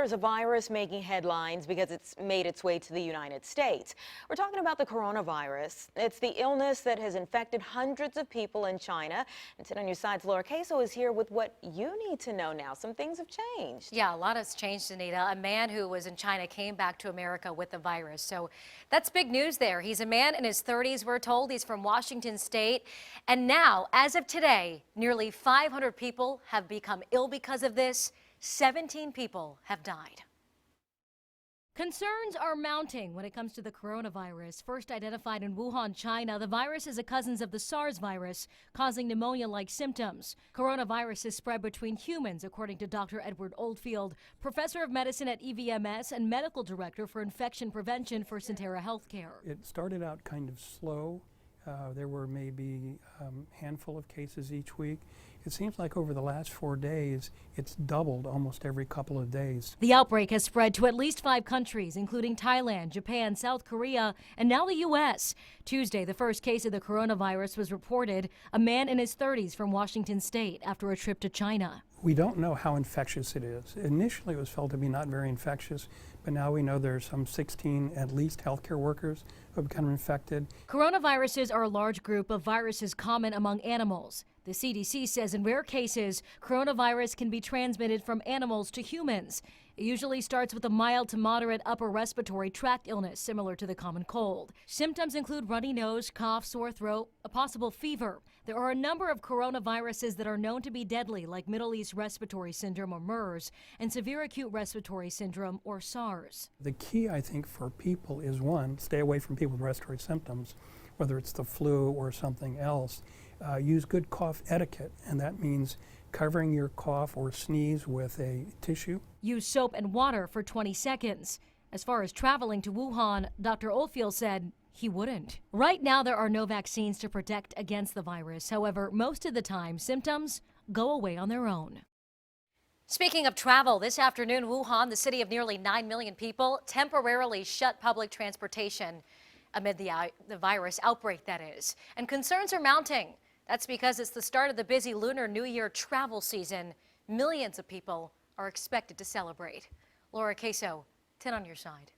there's a virus making headlines because it's made its way to the United States. We're talking about the coronavirus. It's the illness that has infected hundreds of people in China. And 10 on your side's Laura Queso is here with what you need to know now. Some things have changed. Yeah, a lot has changed, Anita. A man who was in China came back to America with the virus. So that's big news there. He's a man in his 30s, we're told. He's from Washington State. And now, as of today, nearly 500 people have become ill because of this. 17 people have died. Concerns are mounting when it comes to the coronavirus. First identified in Wuhan, China, the virus is a cousin of the SARS virus, causing pneumonia-like symptoms. Coronavirus is spread between humans, according to Dr. Edward Oldfield, professor of medicine at EVMS and medical director for infection prevention for Sentara Healthcare. It started out kind of slow. There were maybe a handful of cases each week. It seems like over the last 4 days, it's doubled almost every couple of days. The outbreak has spread to at least 5 countries, including Thailand, Japan, South Korea, and now the U.S. Tuesday, the first case of the coronavirus was reported, a man in his 30s from Washington State after a trip to China. We don't know how infectious it is. Initially, it was felt to be not very infectious, but now we know there's some 16, at least, healthcare workers who have become infected. Coronaviruses are a large group of viruses common among animals. The CDC says in rare cases, coronavirus can be transmitted from animals to humans. It usually starts with a mild to moderate upper respiratory tract illness similar to the common cold. Symptoms include runny nose, cough, sore throat, a possible fever. There are a number of coronaviruses that are known to be deadly, like Middle East Respiratory Syndrome or MERS and Severe Acute Respiratory Syndrome or SARS. The key, I think, for people is, one, stay away from people with respiratory symptoms, whether it's the flu or something else. Use good cough etiquette, and that means covering your cough or sneeze with a tissue. Use soap and water for 20 seconds. As far as traveling to Wuhan, Dr. Oldfield said he wouldn't. Right now, there are no vaccines to protect against the virus. However, most of the time, symptoms go away on their own. Speaking of travel, this afternoon, Wuhan, the city of nearly 9 million people, temporarily shut public transportation amid the virus outbreak, that is. And concerns are mounting. That's because it's the start of the busy Lunar New Year travel season. Millions of people are expected to celebrate. Laura Queso, 10 on your side.